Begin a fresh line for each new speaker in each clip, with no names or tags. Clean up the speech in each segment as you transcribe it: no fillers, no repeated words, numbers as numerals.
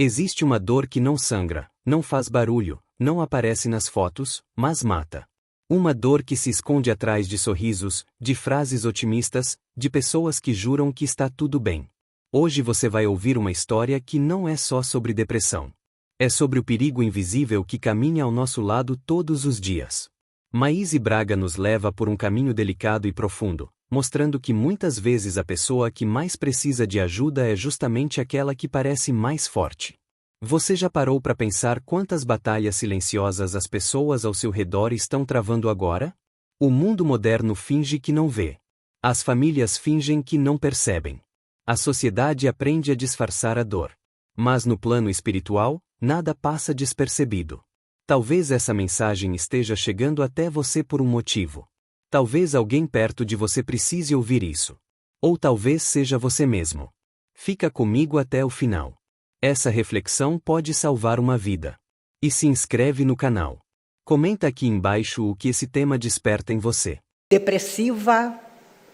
Existe uma dor que não sangra, não faz barulho, não aparece nas fotos, mas mata. Uma dor que se esconde atrás de sorrisos, de frases otimistas, de pessoas que juram que está tudo bem. Hoje você vai ouvir uma história que não é só sobre depressão. É sobre o perigo invisível que caminha ao nosso lado todos os dias. Maíse Braga nos leva por um caminho delicado e profundo, mostrando que muitas vezes a pessoa que mais precisa de ajuda é justamente aquela que parece mais forte. Você já parou para pensar quantas batalhas silenciosas as pessoas ao seu redor estão travando agora? O mundo moderno finge que não vê. As famílias fingem que não percebem. A sociedade aprende a disfarçar a dor. Mas no plano espiritual, nada passa despercebido. Talvez essa mensagem esteja chegando até você por um motivo. Talvez alguém perto de você precise ouvir isso. Ou talvez seja você mesmo. Fica comigo até o final. Essa reflexão pode salvar uma vida. E se inscreve no canal. Comenta aqui embaixo o que esse tema desperta em você.
Depressiva,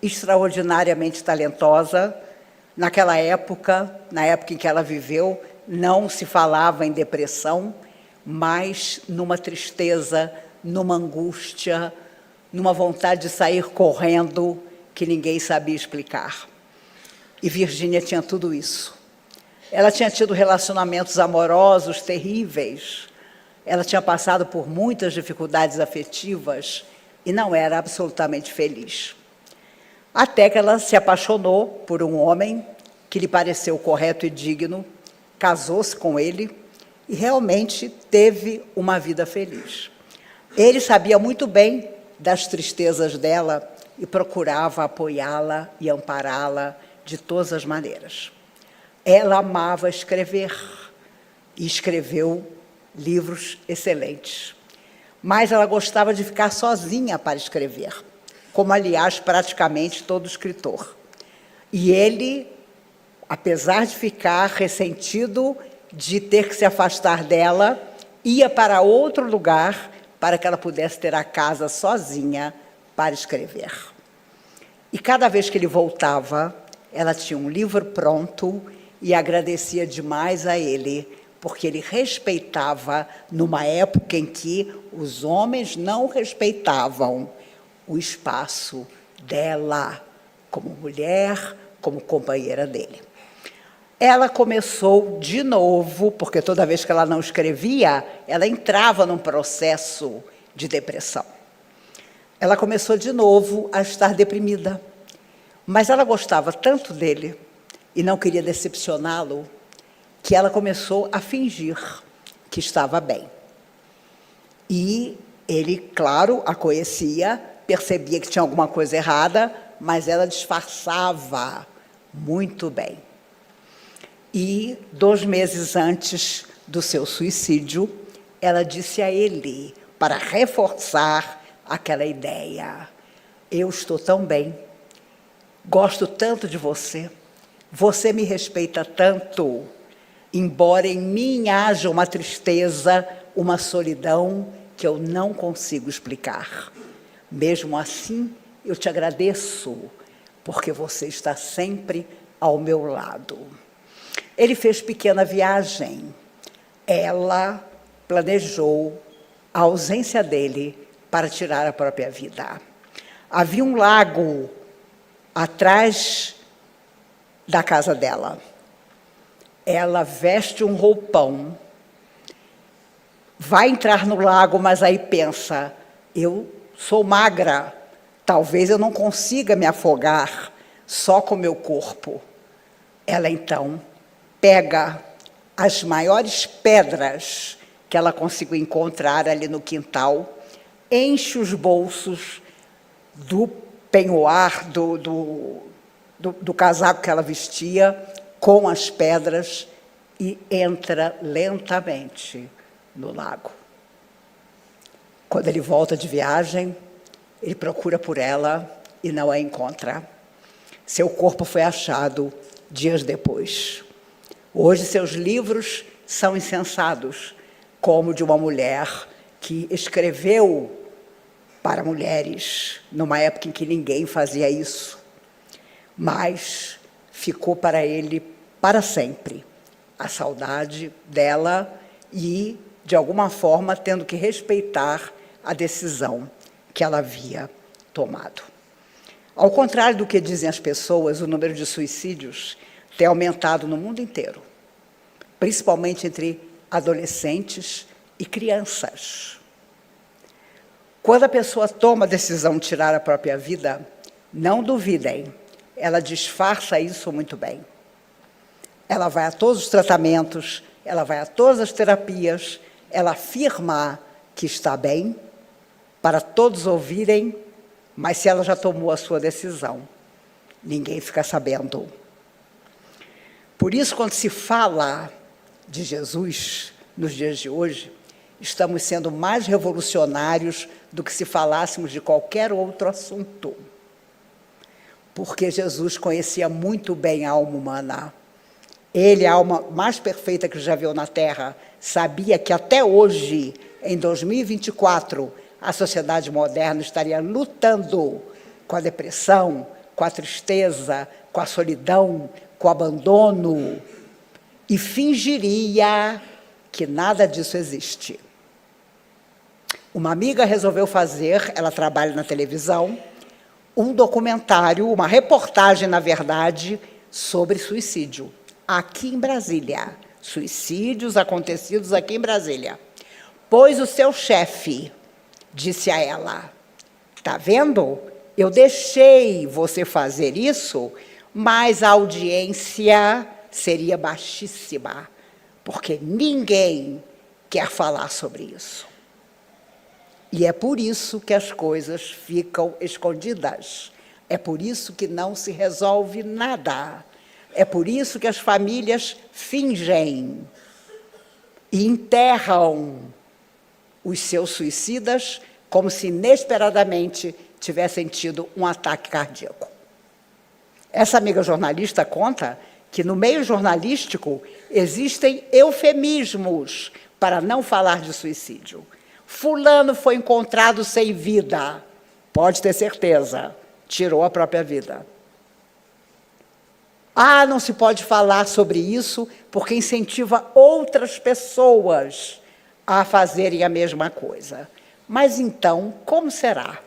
extraordinariamente talentosa. Naquela época, na época em que ela viveu, não se falava em depressão, mas numa tristeza, numa angústia, numa vontade de sair correndo que ninguém sabia explicar. E Virgínia tinha tudo isso. Ela tinha tido relacionamentos amorosos terríveis, ela tinha passado por muitas dificuldades afetivas e não era absolutamente feliz. Até que ela se apaixonou por um homem que lhe pareceu correto e digno, casou-se com ele e realmente teve uma vida feliz. Ele sabia muito bem das tristezas dela e procurava apoiá-la e ampará-la de todas as maneiras. Ela amava escrever e escreveu livros excelentes. Mas ela gostava de ficar sozinha para escrever, como, aliás, praticamente todo escritor. E ele, apesar de ficar ressentido de ter que se afastar dela, ia para outro lugar para que ela pudesse ter a casa sozinha para escrever. E cada vez que ele voltava, ela tinha um livro pronto e agradecia demais a ele, porque ele respeitava, numa época em que os homens não respeitavam o espaço dela como mulher, como companheira dele. Ela começou de novo, porque toda vez que ela não escrevia, ela entrava num processo de depressão. Ela começou de novo a estar deprimida, mas ela gostava tanto dele e não queria decepcioná-lo, que ela começou a fingir que estava bem. E ele, claro, a conhecia, percebia que tinha alguma coisa errada, mas ela disfarçava muito bem. E 2 meses antes do seu suicídio, ela disse a ele, para reforçar aquela ideia: eu estou tão bem, gosto tanto de você, você me respeita tanto, embora em mim haja uma tristeza, uma solidão que eu não consigo explicar. Mesmo assim, eu te agradeço, porque você está sempre ao meu lado. Ele fez pequena viagem. Ela planejou a ausência dele para tirar a própria vida. Havia um lago atrás da casa dela. Ela veste um roupão, vai entrar no lago, mas aí pensa: eu sou magra, talvez eu não consiga me afogar só com o meu corpo. Ela, então, pega as maiores pedras que ela conseguiu encontrar ali no quintal, enche os bolsos do penhoar, do casaco que ela vestia, com as pedras, e entra lentamente no lago. Quando ele volta de viagem, ele procura por ela e não a encontra. Seu corpo foi achado dias depois. Hoje, seus livros são incensados, como de uma mulher que escreveu para mulheres, numa época em que ninguém fazia isso, mas ficou para ele para sempre a saudade dela e, de alguma forma, tendo que respeitar a decisão que ela havia tomado. Ao contrário do que dizem as pessoas, o número de suicídios tem aumentado no mundo inteiro, principalmente entre adolescentes e crianças. Quando a pessoa toma a decisão de tirar a própria vida, não duvidem, ela disfarça isso muito bem. Ela vai a todos os tratamentos, ela vai a todas as terapias, ela afirma que está bem, para todos ouvirem, mas se ela já tomou a sua decisão, ninguém fica sabendo. Por isso, quando se fala de Jesus, nos dias de hoje, estamos sendo mais revolucionários do que se falássemos de qualquer outro assunto. Porque Jesus conhecia muito bem a alma humana. Ele, a alma mais perfeita que já viu na Terra, sabia que até hoje, em 2024, a sociedade moderna estaria lutando com a depressão, com a tristeza, com a solidão, com o abandono, e fingiria que nada disso existe. Uma amiga resolveu fazer, ela trabalha na televisão, um documentário, uma reportagem, na verdade, sobre suicídio, aqui em Brasília. Suicídios acontecidos aqui em Brasília. Pois o seu chefe disse a ela: "Tá vendo? Eu deixei você fazer isso, mas a audiência seria baixíssima, porque ninguém quer falar sobre isso. E é por isso que as coisas ficam escondidas. É por isso que não se resolve nada. É por isso que as famílias fingem e enterram os seus suicidas como se inesperadamente tivessem tido um ataque cardíaco." Essa amiga jornalista conta que no meio jornalístico existem eufemismos para não falar de suicídio. Fulano foi encontrado sem vida. Pode ter certeza, tirou a própria vida. Ah, não se pode falar sobre isso porque incentiva outras pessoas a fazerem a mesma coisa. Mas então, como será?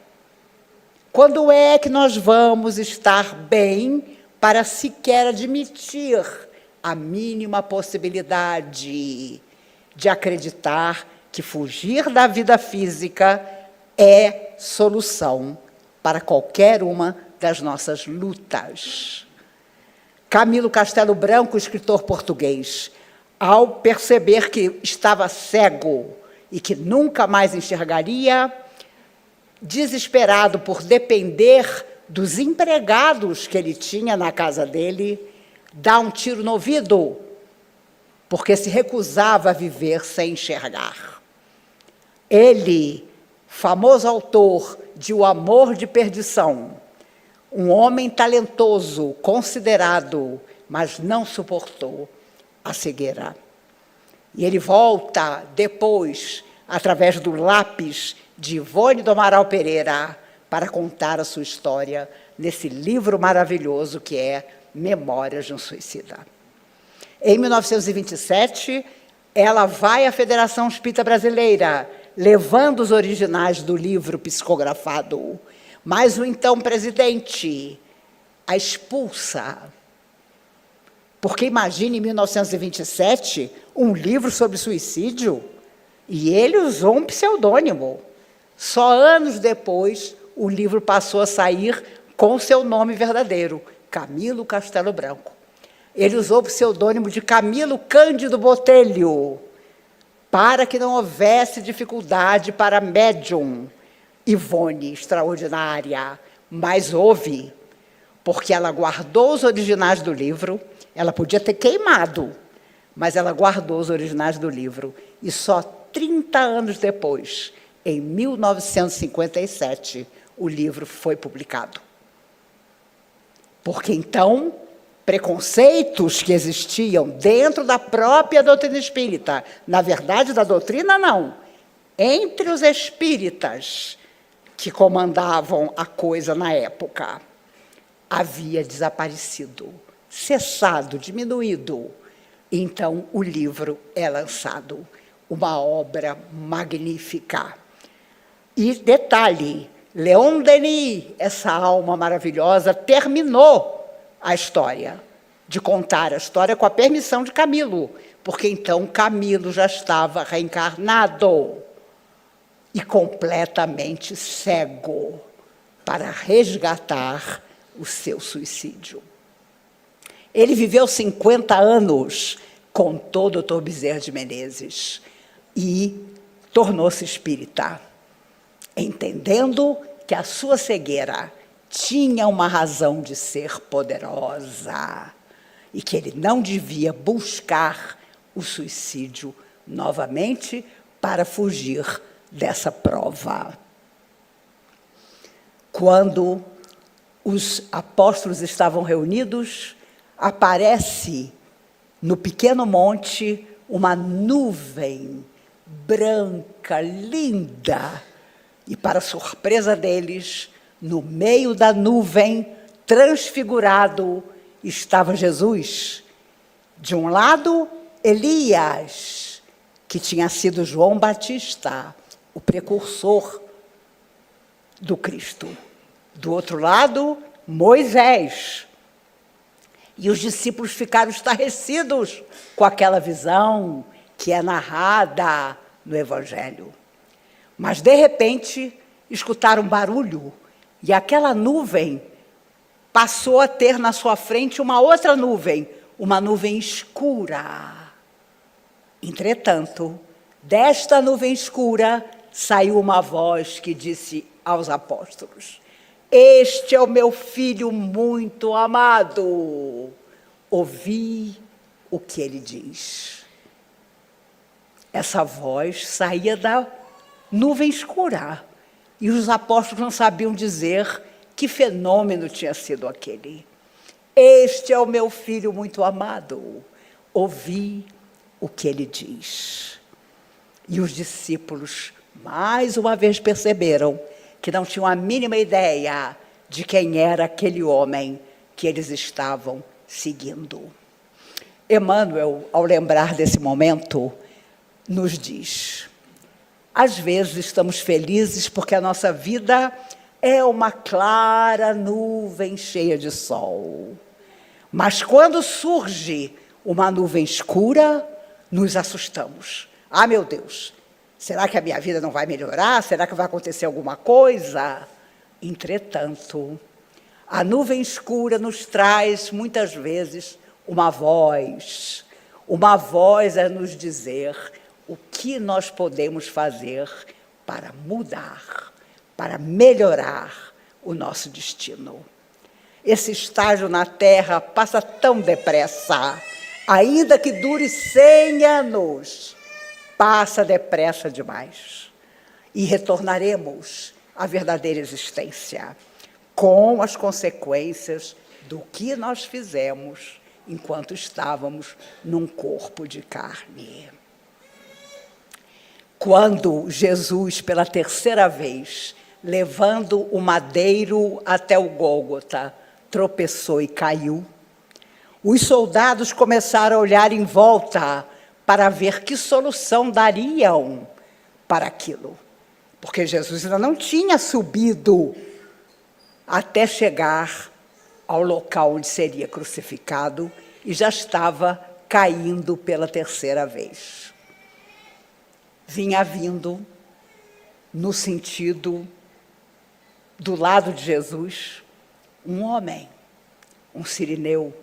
Quando é que nós vamos estar bem para sequer admitir a mínima possibilidade de acreditar que fugir da vida física é solução para qualquer uma das nossas lutas? Camilo Castelo Branco, escritor português, ao perceber que estava cego e que nunca mais enxergaria, desesperado por depender dos empregados que ele tinha na casa dele, dá um tiro no ouvido, porque se recusava a viver sem enxergar. Ele, famoso autor de O Amor de Perdição, um homem talentoso, considerado, mas não suportou a cegueira. E ele volta depois, através do lápis de Ivone do Amaral Pereira, para contar a sua história nesse livro maravilhoso que é Memórias de um Suicida. Em 1927, ela vai à Federação Espírita Brasileira, levando os originais do livro psicografado, mas o então presidente a expulsa. Porque imagine, em 1927, um livro sobre suicídio, e ele usou um pseudônimo. Só anos depois, o livro passou a sair com seu nome verdadeiro, Camilo Castelo Branco. Ele usou o pseudônimo de Camilo Cândido Botelho, para que não houvesse dificuldade para a médium Ivone, extraordinária, mas houve, porque ela guardou os originais do livro. Ela podia ter queimado, mas ela guardou os originais do livro. E só 30 anos depois, em 1957, o livro foi publicado. Porque, então, preconceitos que existiam dentro da própria doutrina espírita, na verdade, da doutrina não, entre os espíritas que comandavam a coisa na época, havia desaparecido, cessado, diminuído. Então, o livro é lançado, uma obra magnífica. E detalhe, Leon Denis, essa alma maravilhosa, terminou a história, de contar a história com a permissão de Camilo, porque então Camilo já estava reencarnado e completamente cego para resgatar o seu suicídio. Ele viveu 50 anos, contou o Dr. Bezerra de Menezes, e tornou-se espírita, entendendo que a sua cegueira tinha uma razão de ser poderosa e que ele não devia buscar o suicídio novamente para fugir dessa prova. Quando os apóstolos estavam reunidos, aparece no pequeno monte uma nuvem branca, linda, e, para surpresa deles, no meio da nuvem, transfigurado, estava Jesus. De um lado, Elias, que tinha sido João Batista, o precursor do Cristo. Do outro lado, Moisés. E os discípulos ficaram estarrecidos com aquela visão que é narrada no Evangelho. Mas, de repente, escutaram um barulho e aquela nuvem passou a ter na sua frente uma outra nuvem, uma nuvem escura. Entretanto, desta nuvem escura saiu uma voz que disse aos apóstolos: "Este é o meu filho muito amado. Ouvi o que ele diz." Essa voz saía da nuvem escura e os apóstolos não sabiam dizer que fenômeno tinha sido aquele. "Este é o meu filho muito amado. Ouvi o que ele diz." E os discípulos, mais uma vez, perceberam que não tinham a mínima ideia de quem era aquele homem que eles estavam seguindo. Emmanuel, ao lembrar desse momento, nos diz: às vezes estamos felizes porque a nossa vida é uma clara nuvem cheia de sol. Mas quando surge uma nuvem escura, nos assustamos. Ah, meu Deus, será que a minha vida não vai melhorar? Será que vai acontecer alguma coisa? Entretanto, a nuvem escura nos traz, muitas vezes, uma voz a nos dizer o que nós podemos fazer para mudar, para melhorar o nosso destino. Esse estágio na Terra passa tão depressa, ainda que dure 100 anos, passa depressa demais. E retornaremos à verdadeira existência, com as consequências do que nós fizemos enquanto estávamos num corpo de carne. Quando Jesus, pela terceira vez, levando o madeiro até o Gólgota, tropeçou e caiu, os soldados começaram a olhar em volta para ver que solução dariam para aquilo. Porque Jesus ainda não tinha subido até chegar ao local onde seria crucificado e já estava caindo pela terceira vez. Vinha vindo no sentido do lado de Jesus um homem, um sirineu.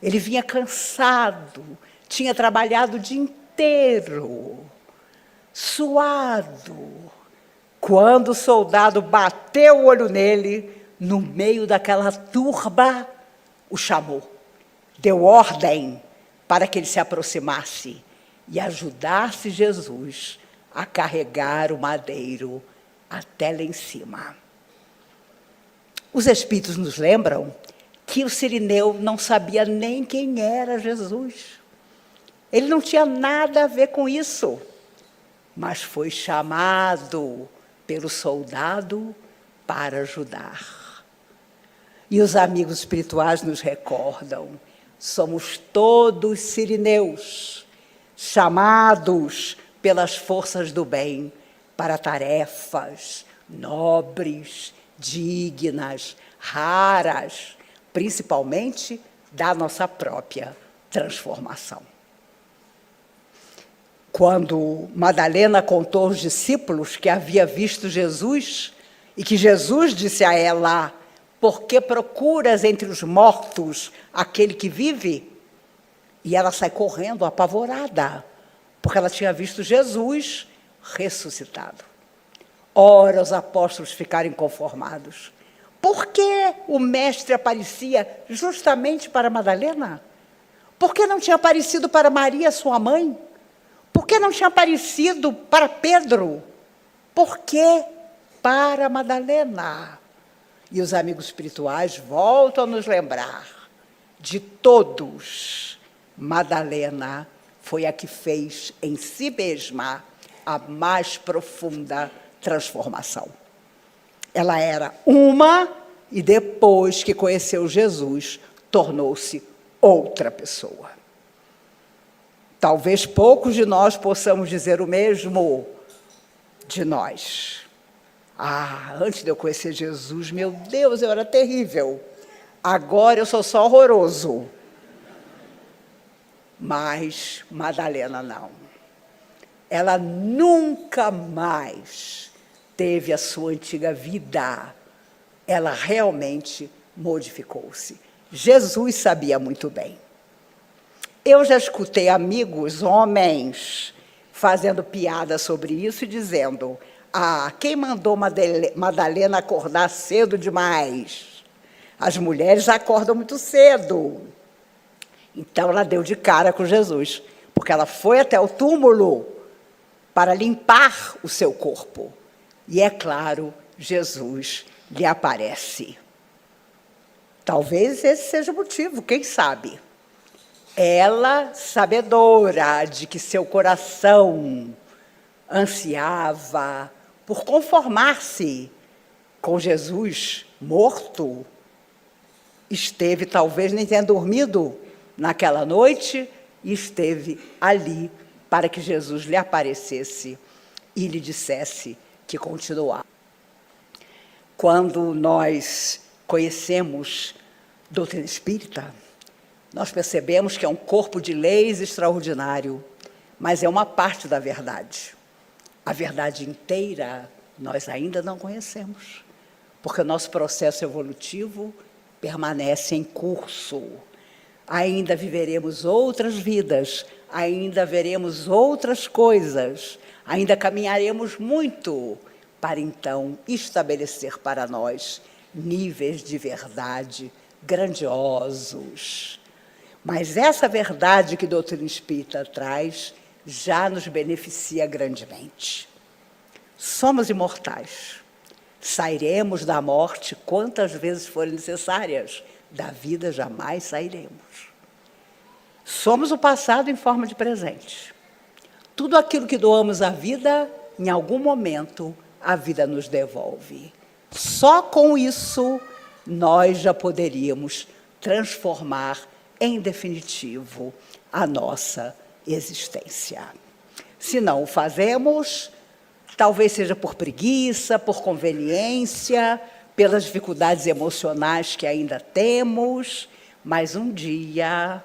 Ele vinha cansado, tinha trabalhado o dia inteiro, suado. Quando o soldado bateu o olho nele, no meio daquela turba, o chamou. Deu ordem para que ele se aproximasse e ajudasse Jesus a carregar o madeiro até lá em cima. Os Espíritos nos lembram que o sirineu não sabia nem quem era Jesus. Ele não tinha nada a ver com isso, mas foi chamado pelo soldado para ajudar. E os amigos espirituais nos recordam: somos todos sirineus, chamados pelas forças do bem para tarefas nobres, dignas, raras, principalmente da nossa própria transformação. Quando Madalena contou aos discípulos que havia visto Jesus e que Jesus disse a ela: "Por que procuras entre os mortos aquele que vive?" E ela sai correndo, apavorada, porque ela tinha visto Jesus ressuscitado. Ora, os apóstolos ficaram inconformados. Por que o mestre aparecia justamente para Madalena? Por que não tinha aparecido para Maria, sua mãe? Por que não tinha aparecido para Pedro? Por que para Madalena? E os amigos espirituais voltam a nos lembrar: de todos, Madalena foi a que fez em si mesma a mais profunda transformação. Ela era uma e depois que conheceu Jesus, tornou-se outra pessoa. Talvez poucos de nós possamos dizer o mesmo de nós. Antes de eu conhecer Jesus, meu Deus, eu era terrível. Agora eu sou só horroroso. Mas Madalena não. Ela nunca mais teve a sua antiga vida. Ela realmente modificou-se. Jesus sabia muito bem. Eu já escutei amigos, homens, fazendo piada sobre isso e dizendo: quem mandou Madalena acordar cedo demais? As mulheres acordam muito cedo. Então, ela deu de cara com Jesus, porque ela foi até o túmulo para limpar o seu corpo. E, é claro, Jesus lhe aparece. Talvez esse seja o motivo, quem sabe? Ela, sabedora de que seu coração ansiava por conformar-se com Jesus morto, esteve, talvez nem tenha dormido naquela noite, e esteve ali para que Jesus lhe aparecesse e lhe dissesse que continuava. Quando nós conhecemos doutrina espírita, nós percebemos que é um corpo de leis extraordinário, mas é uma parte da verdade. A verdade inteira nós ainda não conhecemos, porque o nosso processo evolutivo permanece em curso. Ainda viveremos outras vidas, ainda veremos outras coisas, ainda caminharemos muito para então estabelecer para nós níveis de verdade grandiosos. Mas essa verdade que a doutrina espírita traz já nos beneficia grandemente. Somos imortais. Sairemos da morte quantas vezes forem necessárias. Da vida jamais sairemos. Somos o passado em forma de presente. Tudo aquilo que doamos à vida, em algum momento, a vida nos devolve. Só com isso, nós já poderíamos transformar em definitivo a nossa existência. Se não o fazemos, talvez seja por preguiça, por conveniência, pelas dificuldades emocionais que ainda temos, mas um dia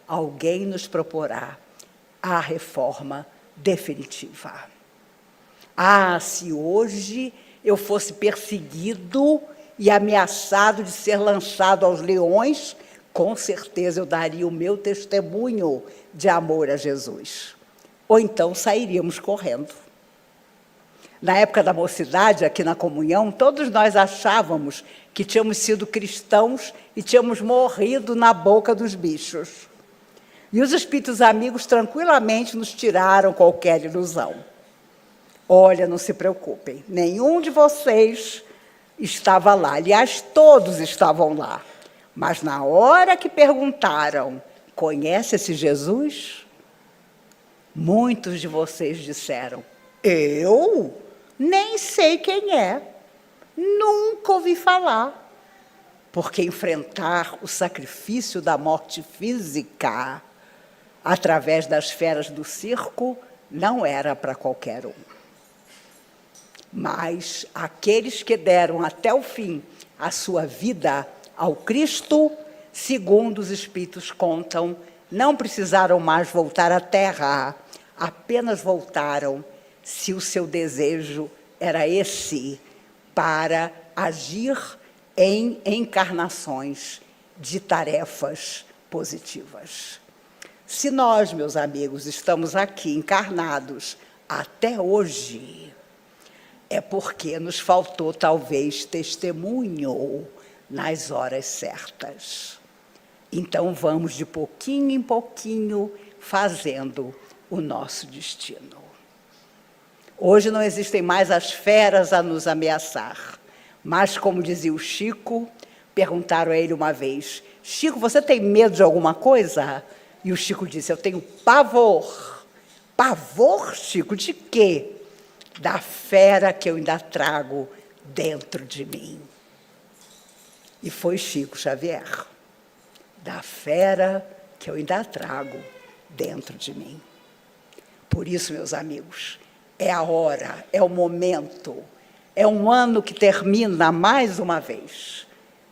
alguém nos proporá a reforma definitiva. Se hoje eu fosse perseguido e ameaçado de ser lançado aos leões, com certeza eu daria o meu testemunho de amor a Jesus. Ou então sairíamos correndo. Na época da mocidade, aqui na comunhão, todos nós achávamos que tínhamos sido cristãos e tínhamos morrido na boca dos bichos. E os espíritos amigos tranquilamente nos tiraram qualquer ilusão. Olha, não se preocupem, nenhum de vocês estava lá. Aliás, todos estavam lá. Mas na hora que perguntaram: conhece esse Jesus? Muitos de vocês disseram: eu? Nem sei quem é. Nunca ouvi falar. porque enfrentar o sacrifício da morte física através das feras do circo não era para qualquer um. Mas aqueles que deram até o fim a sua vida ao Cristo, segundo os Espíritos contam, não precisaram mais voltar à Terra, apenas voltaram se o seu desejo era esse, para agir em encarnações de tarefas positivas. Se nós, meus amigos, estamos aqui encarnados até hoje, é porque nos faltou, talvez, testemunho nas horas certas. Então, vamos de pouquinho em pouquinho fazendo o nosso destino. Hoje não existem mais as feras a nos ameaçar, mas, como dizia o Chico, perguntaram a ele uma vez: Chico, você tem medo de alguma coisa? E o Chico disse: eu tenho pavor. Pavor, Chico, de quê? Da fera que eu ainda trago dentro de mim. E foi Chico Xavier. Da fera que eu ainda trago dentro de mim. Por isso, meus amigos, é a hora, é o momento, é um ano que termina mais uma vez.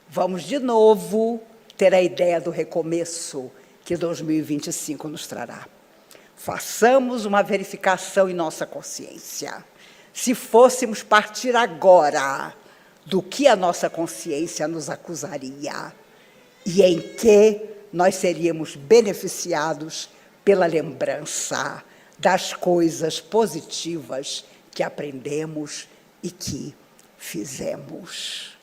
Vamos de novo ter a ideia do recomeço que 2025 nos trará. Façamos uma verificação em nossa consciência. Se fôssemos partir agora, do que a nossa consciência nos acusaria e em que nós seríamos beneficiados pela lembrança das coisas positivas que aprendemos e que fizemos.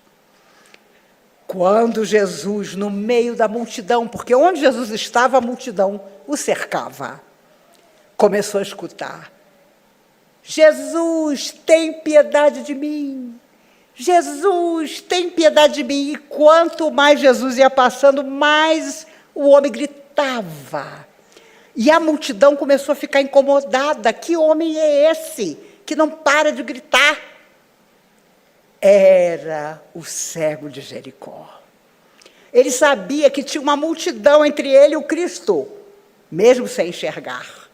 Quando Jesus, no meio da multidão, porque onde Jesus estava, a multidão o cercava, começou a escutar: Jesus, tem piedade de mim! Jesus, tem piedade de mim! E quanto mais Jesus ia passando, mais o homem gritava. E a multidão começou a ficar incomodada. Que homem é esse que não para de gritar? Era o cego de Jericó. Ele sabia que tinha uma multidão entre ele e o Cristo, mesmo sem enxergar.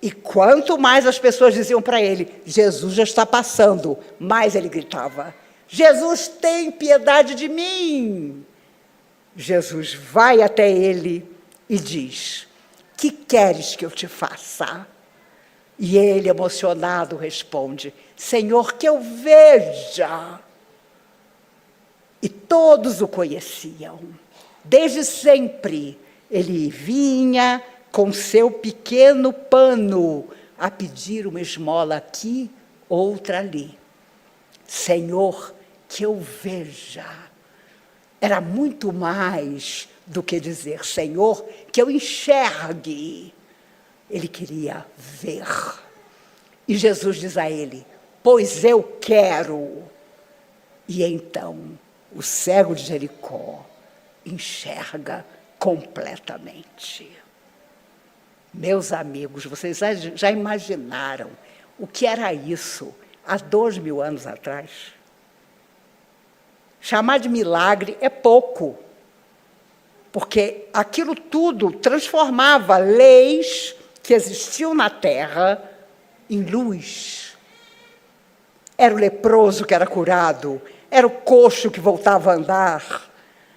E quanto mais as pessoas diziam para ele: Jesus já está passando, mais ele gritava: Jesus, tem piedade de mim! Jesus vai até ele e diz: que queres que eu te faça? E ele, emocionado, responde: Senhor, que eu veja. E todos o conheciam. Desde sempre, ele vinha com seu pequeno pano a pedir uma esmola aqui, outra ali. Senhor, que eu veja. Era muito mais do que dizer: Senhor, que eu enxergue. Ele queria ver. E Jesus diz a ele: pois eu quero. E então o cego de Jericó enxerga completamente. Meus amigos, vocês já imaginaram o que era isso há 2000 anos atrás? Chamar de milagre é pouco, porque aquilo tudo transformava leis que existiam na terra em luz. Era o leproso que era curado, era o coxo que voltava a andar,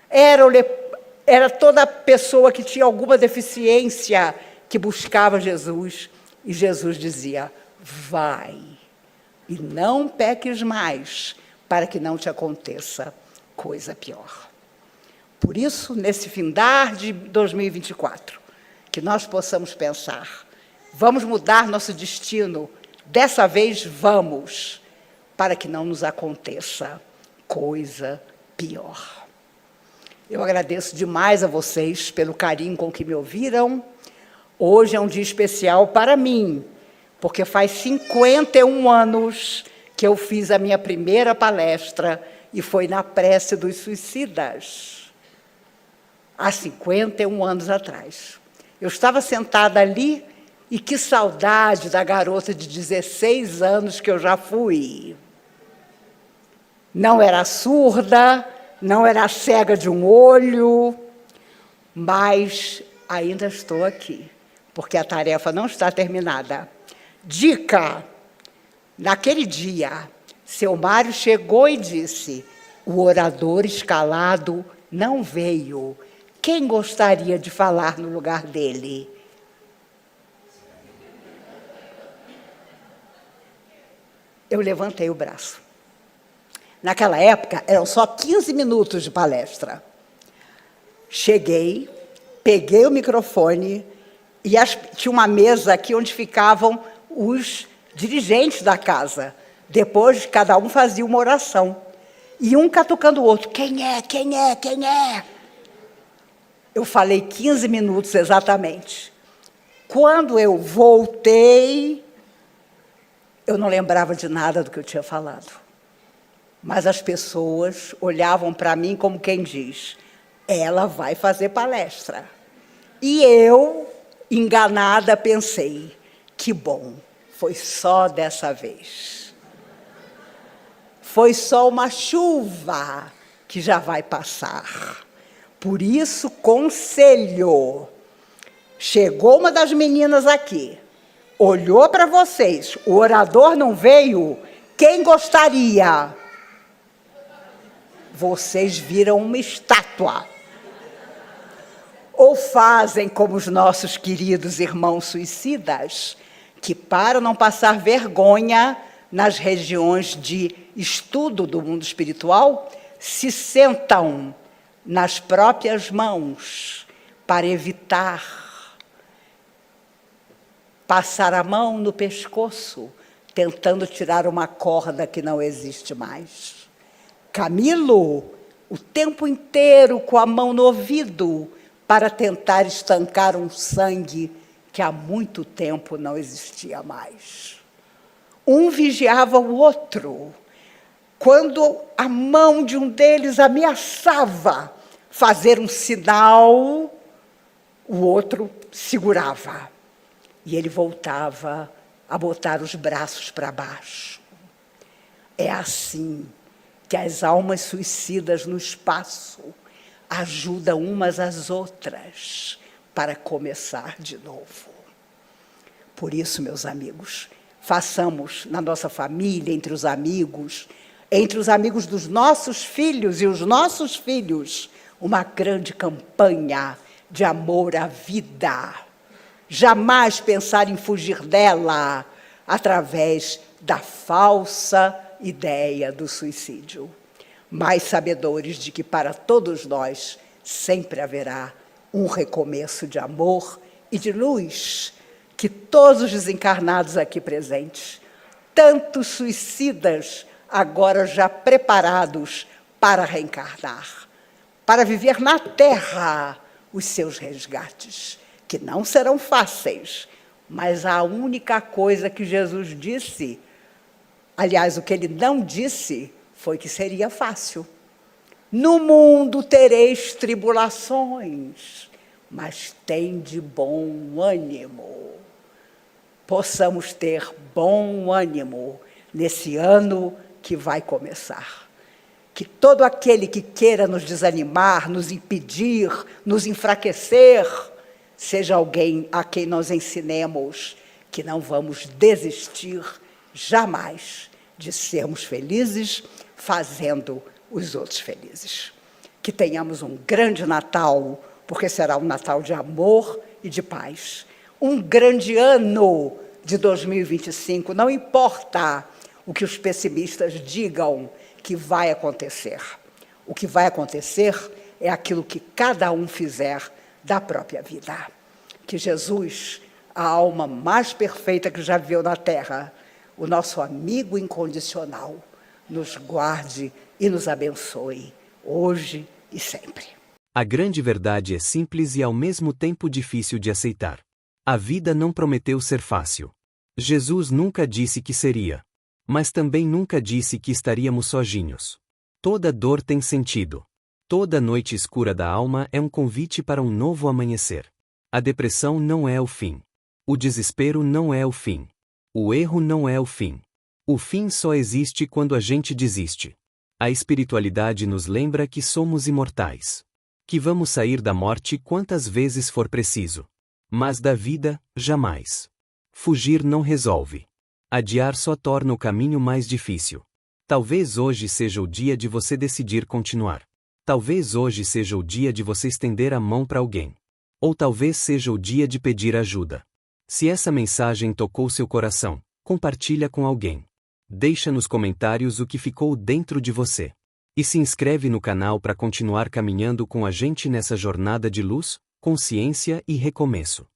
era toda pessoa que tinha alguma deficiência que buscava Jesus, e Jesus dizia: vai, e não peques mais, para que não te aconteça coisa pior. Por isso, nesse findar de 2024, que nós possamos pensar: vamos mudar nosso destino, dessa vez vamos, para que não nos aconteça coisa pior. Eu agradeço demais a vocês pelo carinho com que me ouviram. Hoje é um dia especial para mim, porque faz 51 anos que eu fiz a minha primeira palestra, e foi na prece dos suicidas, há 51 anos atrás. Eu estava sentada ali, e que saudade da garota de 16 anos que eu já fui. Não era surda, não era cega de um olho, mas ainda estou aqui, porque a tarefa não está terminada. Dica: naquele dia, seu Mário chegou e disse: o orador escalado não veio. Quem gostaria de falar no lugar dele? Eu levantei o braço. Naquela época, eram só 15 minutos de palestra. Cheguei, peguei o microfone e tinha uma mesa aqui onde ficavam os dirigentes da casa. Depois, cada um fazia uma oração. E um catucando o outro. Quem é? Quem é? Quem é? Eu falei 15 minutos exatamente. Quando eu voltei, eu não lembrava de nada do que eu tinha falado. Mas as pessoas olhavam para mim como quem diz: ela vai fazer palestra. E eu, enganada, pensei: que bom, foi só dessa vez. Foi só uma chuva que já vai passar. Por isso, conselho. Chegou uma das meninas aqui, olhou para vocês, o orador não veio, quem gostaria? Vocês viram uma estátua. Ou fazem como os nossos queridos irmãos suicidas, que para não passar vergonha nas regiões de estudo do mundo espiritual, se sentam nas próprias mãos para evitar passar a mão no pescoço, tentando tirar uma corda que não existe mais. Camilo, o tempo inteiro com a mão no ouvido, para tentar estancar um sangue que há muito tempo não existia mais. Um vigiava o outro. Quando a mão de um deles ameaçava fazer um sinal, o outro segurava. E ele voltava a botar os braços para baixo. É assim que as almas suicidas no espaço ajudam umas às outras para começar de novo. Por isso, meus amigos, façamos na nossa família, entre os amigos dos nossos filhos e os nossos filhos, uma grande campanha de amor à vida. Jamais pensar em fugir dela através da falsa ideia do suicídio. Mais sabedores de que para todos nós sempre haverá um recomeço de amor e de luz, que todos os desencarnados aqui presentes, tantos suicidas agora já preparados para reencarnar, para viver na Terra os seus resgates, que não serão fáceis, mas a única coisa que Jesus disse, aliás, o que ele não disse, foi que seria fácil. No mundo tereis tribulações, mas tende bom ânimo. Possamos ter bom ânimo nesse ano que vai começar. Que todo aquele que queira nos desanimar, nos impedir, nos enfraquecer, seja alguém a quem nós ensinemos que não vamos desistir jamais de sermos felizes, fazendo os outros felizes. Que tenhamos um grande Natal, porque será um Natal de amor e de paz. Um grande ano de 2025, não importa o que os pessimistas digam que vai acontecer. O que vai acontecer é aquilo que cada um fizer da própria vida. Que Jesus, a alma mais perfeita que já viveu na Terra, o nosso amigo incondicional, nos guarde e nos abençoe, hoje e sempre.
A grande verdade é simples e ao mesmo tempo difícil de aceitar. A vida não prometeu ser fácil. Jesus nunca disse que seria. Mas também nunca disse que estaríamos sozinhos. Toda dor tem sentido. Toda noite escura da alma é um convite para um novo amanhecer. A depressão não é o fim. O desespero não é o fim. O erro não é o fim. O fim só existe quando a gente desiste. A espiritualidade nos lembra que somos imortais. Que vamos sair da morte quantas vezes for preciso. Mas da vida, jamais. Fugir não resolve. Adiar só torna o caminho mais difícil. Talvez hoje seja o dia de você decidir continuar. Talvez hoje seja o dia de você estender a mão para alguém. Ou talvez seja o dia de pedir ajuda. Se essa mensagem tocou seu coração, compartilha com alguém. Deixa nos comentários o que ficou dentro de você. E se inscreve no canal para continuar caminhando com a gente nessa jornada de luz, consciência e recomeço.